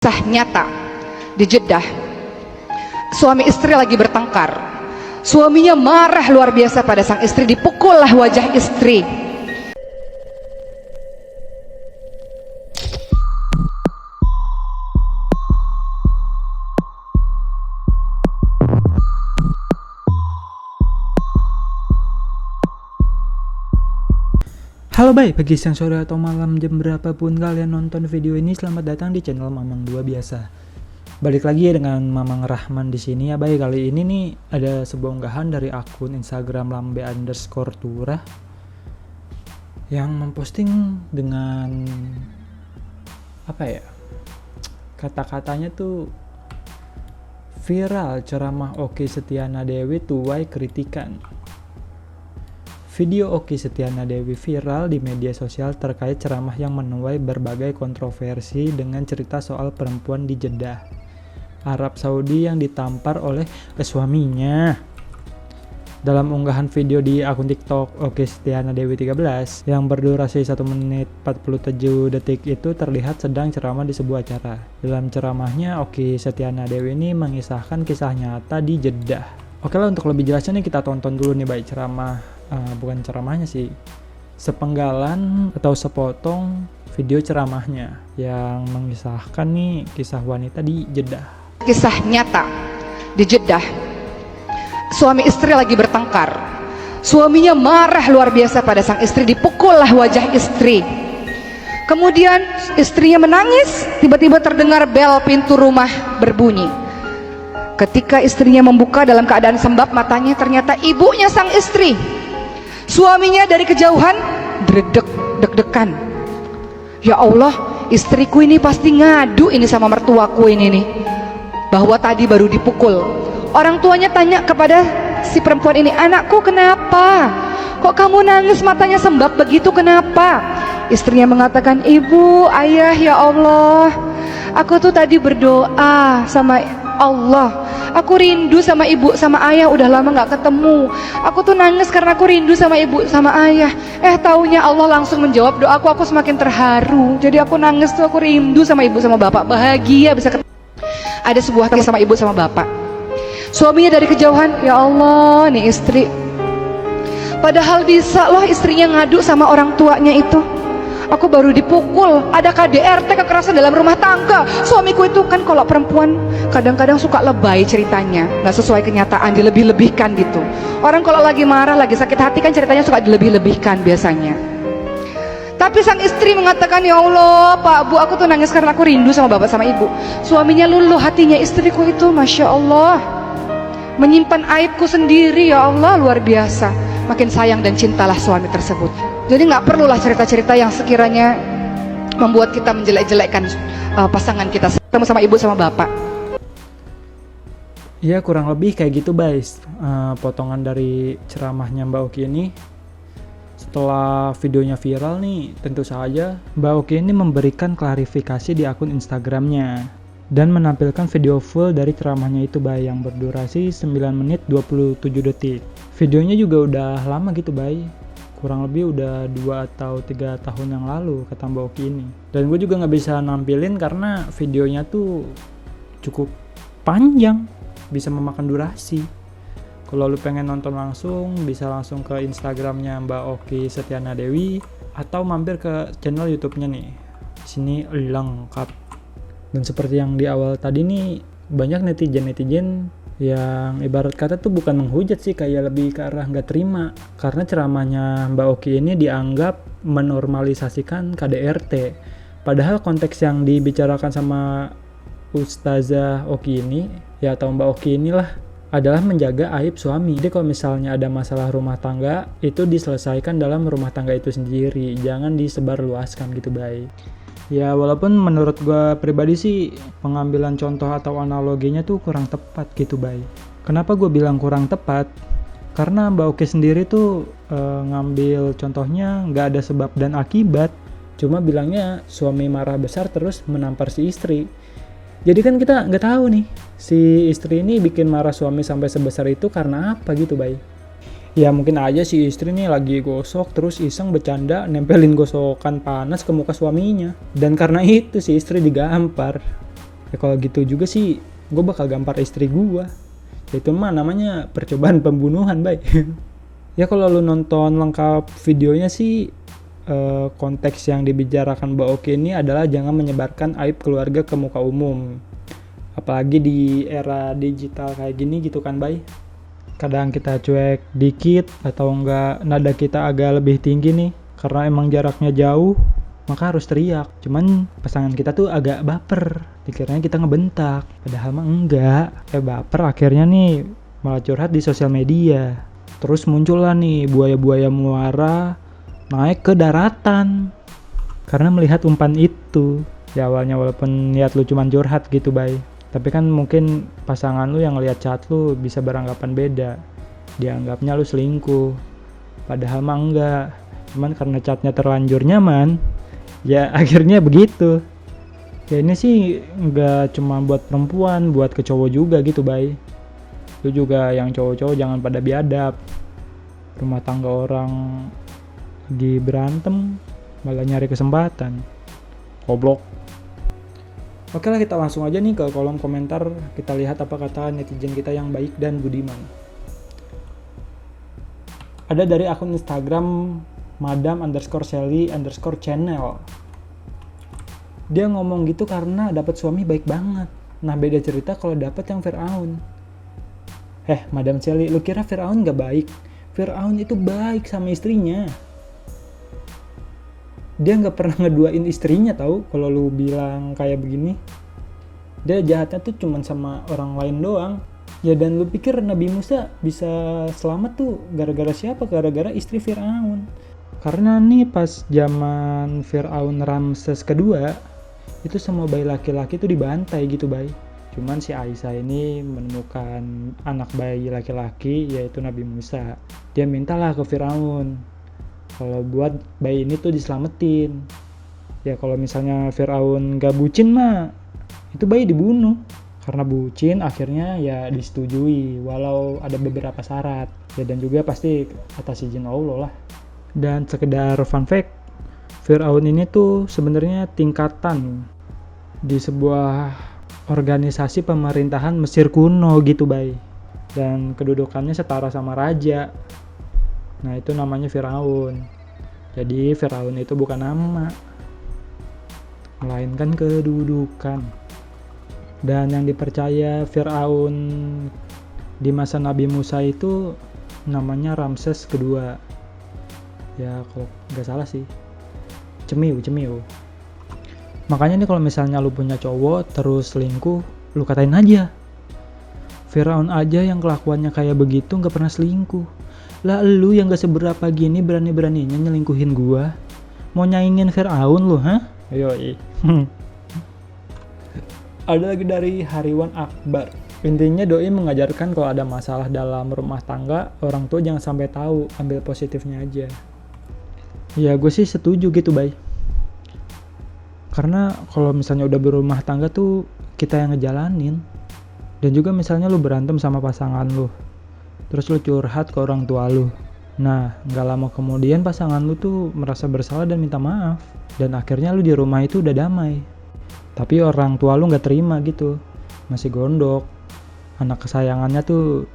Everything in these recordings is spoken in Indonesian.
Kisah nyata di Jeddah. Suami istri lagi bertengkar. Suaminya marah luar biasa pada sang istri, dipukullah wajah istri. Halo baik, pagi, siang, sore, atau malam, jam berapapun kalian nonton video ini, selamat datang di channel Mamang 2 Biasa. Balik lagi ya dengan Mamang Rahman di sini ya. Baik, kali ini nih ada sebuah unggahan dari akun Instagram lambe_turah yang memposting dengan kata-katanya tuh viral ceramah Okky Setiana Dewi tuai kritikan. Video Okky Setiana Dewi viral di media sosial terkait ceramah yang menuai berbagai kontroversi dengan cerita soal perempuan di Jeddah, Arab Saudi yang ditampar oleh suaminya. Dalam unggahan video di akun TikTok Okky Setiana Dewi 13 yang berdurasi 1 menit 47 detik itu terlihat sedang ceramah di sebuah acara. Dalam ceramahnya, Okky Setiana Dewi ini mengisahkan kisah nyata di Jeddah. Oke lah, untuk lebih jelasnya nih kita tonton dulu nih baik ceramah. Bukan ceramahnya sih, sepenggalan atau sepotong video ceramahnya yang mengisahkan nih kisah wanita di Jeddah. Kisah nyata di Jeddah. Suami istri lagi bertengkar. Suaminya marah luar biasa pada sang istri, dipukullah wajah istri. Kemudian istrinya menangis, tiba-tiba terdengar bel pintu rumah berbunyi. Ketika istrinya membuka dalam keadaan sembab matanya, ternyata ibunya sang istri. Suaminya dari kejauhan deg-degan. Ya Allah, istriku ini pasti ngadu ini sama mertuaku ini nih, bahwa tadi baru dipukul. Orang tuanya tanya kepada si perempuan ini, anakku kenapa? Kok kamu nangis matanya sembab begitu, kenapa? Istrinya mengatakan, ibu, ayah, ya Allah, aku tuh tadi berdoa sama Allah, aku rindu sama ibu sama ayah, udah lama gak ketemu. Aku tuh nangis karena aku rindu sama ibu sama ayah. Taunya Allah langsung menjawab doaku, aku semakin terharu. Jadi aku nangis tuh, aku rindu sama ibu sama bapak, bahagia bisa ketemu. Ada sebuah kisah sama ibu sama bapak. Suaminya dari kejauhan, ya Allah nih istri, padahal bisa loh istrinya ngadu sama orang tuanya itu. Aku baru dipukul, ada KDRT, kekerasan dalam rumah tangga. Suamiku itu kan kalau perempuan kadang-kadang suka lebay ceritanya, nggak sesuai kenyataan, dilebih-lebihkan gitu. Orang kalau lagi marah, lagi sakit hati kan ceritanya suka dilebih-lebihkan biasanya. Tapi sang istri mengatakan, ya Allah Pak Bu, aku tuh nangis karena aku rindu sama bapak sama ibu. Suaminya luluh hatinya, istriku itu Masya Allah menyimpan aibku sendiri, ya Allah luar biasa. Makin sayang dan cintalah suami tersebut. Jadi nggak perlulah cerita-cerita yang sekiranya membuat kita menjelek-jelekkan pasangan kita, ketemu sama ibu sama bapak. Ya kurang lebih kayak gitu guys, potongan dari ceramahnya Mbak Okky ini. Setelah videonya viral nih, tentu saja Mbak Okky ini memberikan klarifikasi di akun Instagramnya dan menampilkan video full dari ceramahnya itu Bay, yang berdurasi 9 menit 27 detik. Videonya juga udah lama gitu Bay, kurang lebih udah 2 atau 3 tahun yang lalu kata Mbak Okky ini. Dan gue juga gak bisa nampilin karena videonya tuh cukup panjang, bisa memakan durasi. Kalau lu pengen nonton langsung, bisa langsung ke Instagramnya Mbak Okky Setiana Dewi atau mampir ke channel YouTube-nya nih. Sini lengkap. Dan seperti yang di awal tadi nih, banyak netizen yang ibarat kata tuh bukan menghujat sih, kayak lebih ke arah nggak terima karena ceramahnya Mbak Okky ini dianggap menormalisasikan KDRT. Padahal konteks yang dibicarakan sama Ustazah Okky ini ya, atau Mbak Okky inilah, adalah menjaga aib suami. Jadi kalau misalnya ada masalah rumah tangga, itu diselesaikan dalam rumah tangga itu sendiri, jangan disebarluaskan gitu Bay. Ya walaupun menurut gue pribadi sih pengambilan contoh atau analoginya tuh kurang tepat gitu Bay. Kenapa gue bilang kurang tepat? Karena Mbak Okky sendiri tuh ngambil contohnya nggak ada sebab dan akibat. Cuma bilangnya suami marah besar terus menampar si istri. Jadi kan kita nggak tahu nih si istri ini bikin marah suami sampai sebesar itu karena apa gitu Bay. Ya mungkin aja si istri nih lagi gosok terus iseng bercanda nempelin gosokan panas ke muka suaminya, dan karena itu si istri digampar. Ya kalau gitu juga sih gue bakal gampar istri gue. Itu mah namanya percobaan pembunuhan, baik. Ya kalau lu nonton lengkap videonya sih, konteks yang dibicarakan Mbak Oki ini adalah jangan menyebarkan aib keluarga ke muka umum. Apalagi di era digital kayak gini gitu kan, Bay. Kadang kita cuek dikit atau enggak nada kita agak lebih tinggi nih, karena emang jaraknya jauh, maka harus teriak. Cuman pasangan kita tuh agak baper, dikiranya kita ngebentak, padahal mah enggak. Baper akhirnya nih malah curhat di sosial media. Terus muncullah nih buaya-buaya muara naik ke daratan karena melihat umpan itu. Ya awalnya walaupun niat lu cuman curhat gitu, Bay, tapi kan mungkin pasangan lu yang ngeliat chat lu bisa beranggapan beda. Dianggapnya lu selingkuh, padahal mah enggak. Cuman karena chatnya terlanjur nyaman, ya akhirnya begitu. Ya ini sih enggak cuma buat perempuan, buat ke cowok juga gitu, Bay. Lu juga yang cowok-cowok jangan pada biadab. Rumah tangga orang lagi berantem malah nyari kesempatan. Goblok. Oke lah, kita langsung aja nih ke kolom komentar. Kita lihat apa kata netizen kita yang baik dan budiman. Ada dari akun Instagram madam_Sally_channel. Dia ngomong gitu karena dapat suami baik banget. Nah beda cerita kalau dapat yang Firaun. Madam Sally, lu kira Firaun gak baik? Firaun itu baik sama istrinya. Dia gak pernah ngeduain istrinya tahu. Kalau lu bilang kayak begini, dia jahatnya tuh cuman sama orang lain doang. Ya dan lu pikir Nabi Musa bisa selamat tuh gara-gara siapa? Gara-gara istri Firaun. Karena nih pas zaman Firaun Ramses kedua, itu semua bayi laki-laki tuh dibantai gitu, Bay. Cuman si Aisyah ini menemukan anak bayi laki-laki yaitu Nabi Musa. Dia mintalah ke Firaun kalau buat bayi ini tuh diselamatin. Ya kalau misalnya Firaun gak bucin mah itu bayi dibunuh. Karena bucin akhirnya ya disetujui walau ada beberapa syarat. Ya dan juga pasti atas izin Allah lah. Dan sekedar fun fact, Firaun ini tuh sebenarnya tingkatan di sebuah organisasi pemerintahan Mesir kuno gitu, Bay. Dan kedudukannya setara sama raja. Nah itu namanya Firaun. Jadi Firaun itu bukan nama, melainkan kedudukan. Dan yang dipercaya Firaun di masa Nabi Musa itu namanya Ramses kedua. Ya kalau nggak salah sih, Cemiu. Makanya nih kalau misalnya lu punya cowok terus selingkuh, lu katain aja, Firaun aja yang kelakuannya kayak begitu gak pernah selingkuh. Lah lu yang gak seberapa gini berani-beraninya nyelingkuhin gua. Mau nyaingin Firaun lu, ha? Ayo. Ada lagi dari Hariwan Akbar. Intinya doi mengajarkan kalau ada masalah dalam rumah tangga, orang tua jangan sampai tahu, ambil positifnya aja. Ya gue sih setuju gitu, Bay. Karena kalau misalnya udah berumah tangga tuh kita yang ngejalanin. Dan juga misalnya lu berantem sama pasangan lu, terus lu curhat ke orang tua lu. Nah gak lama kemudian pasangan lu tuh merasa bersalah dan minta maaf. Dan akhirnya lu di rumah itu udah damai. Tapi orang tua lu gak terima gitu, masih gondok. Anak kesayangannya tuh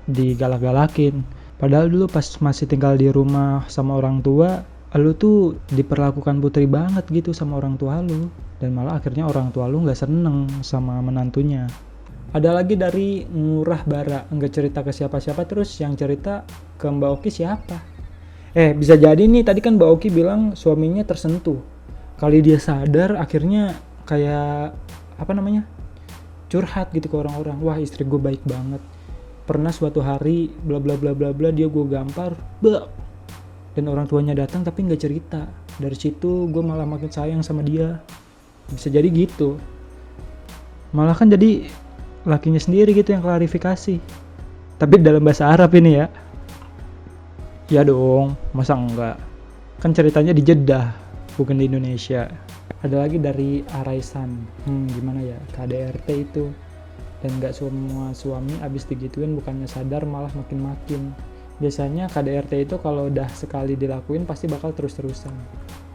digalak-galakin. Padahal dulu pas masih tinggal di rumah sama orang tua, lu tuh diperlakukan putri banget gitu sama orang tua lu. Dan malah akhirnya orang tua lu gak seneng sama menantunya. Ada lagi dari Ngurah Bara, nggak cerita ke siapa-siapa, terus yang cerita ke Mbak Oki siapa? Bisa jadi nih, tadi kan Mbak Oki bilang suaminya tersentuh. Kali dia sadar akhirnya kayak curhat gitu ke orang-orang. Wah istri gue baik banget. Pernah suatu hari bla bla bla bla bla dia gue gampar, dan orang tuanya datang tapi nggak cerita. Dari situ gue malah makin sayang sama dia. Bisa jadi gitu. Malah kan jadi lakinya sendiri gitu yang klarifikasi. Tapi dalam bahasa Arab ini ya. Ya dong, masa enggak? Kan ceritanya di Jeddah, bukan di Indonesia. Ada lagi dari Araisan. Gimana ya, KDRT itu. Dan gak semua suami abis digituin bukannya sadar malah makin-makin. Biasanya KDRT itu kalau udah sekali dilakuin pasti bakal terus-terusan.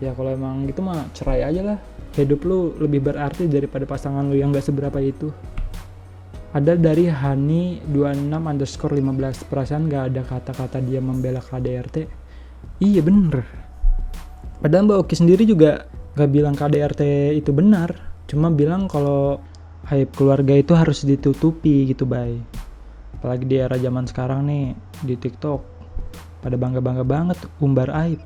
Ya kalau emang gitu mah cerai aja lah. Hidup lu lebih berarti daripada pasangan lu yang gak seberapa itu. Ada dari Hani26_15, perasaan gak ada kata-kata dia membela KDRT. Iya bener. Padahal Mbak Oki sendiri juga gak bilang KDRT itu benar. Cuma bilang kalau aib keluarga itu harus ditutupi gitu, Bay. Apalagi di era zaman sekarang nih, di TikTok pada bangga-bangga banget umbar aib.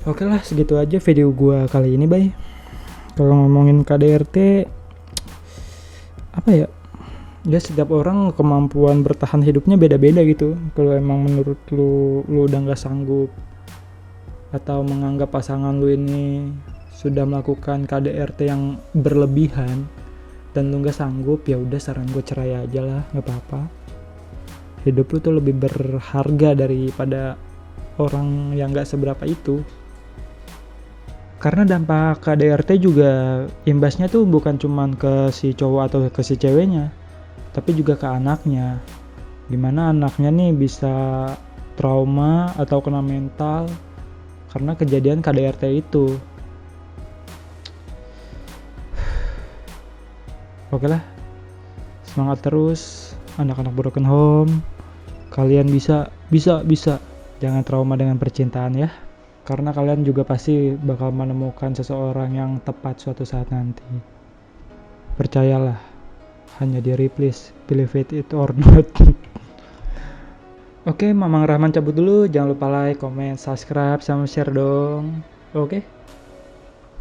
Oke lah, segitu aja video gua kali ini, Bay. Kalau ngomongin KDRT, apa ya? Ya setiap orang kemampuan bertahan hidupnya beda-beda gitu. Kalau emang menurut lu udah nggak sanggup atau menganggap pasangan lu ini sudah melakukan KDRT yang berlebihan dan lu nggak sanggup, ya udah saran gue cerai aja lah, nggak apa-apa. Hidup lu tuh lebih berharga daripada orang yang nggak seberapa itu. Karena dampak KDRT juga imbasnya tuh bukan cuman ke si cowok atau ke si ceweknya, tapi juga ke anaknya. Gimana anaknya nih bisa trauma atau kena mental karena kejadian KDRT itu. Oke lah, semangat terus anak-anak broken home. Kalian bisa. Jangan trauma dengan percintaan ya. Karena kalian juga pasti bakal menemukan seseorang yang tepat suatu saat nanti. Percayalah, hanya diri please, believe it or not. Oke, Mamang Rahman cabut dulu. Jangan lupa like, comment, subscribe, sama share dong. Oke.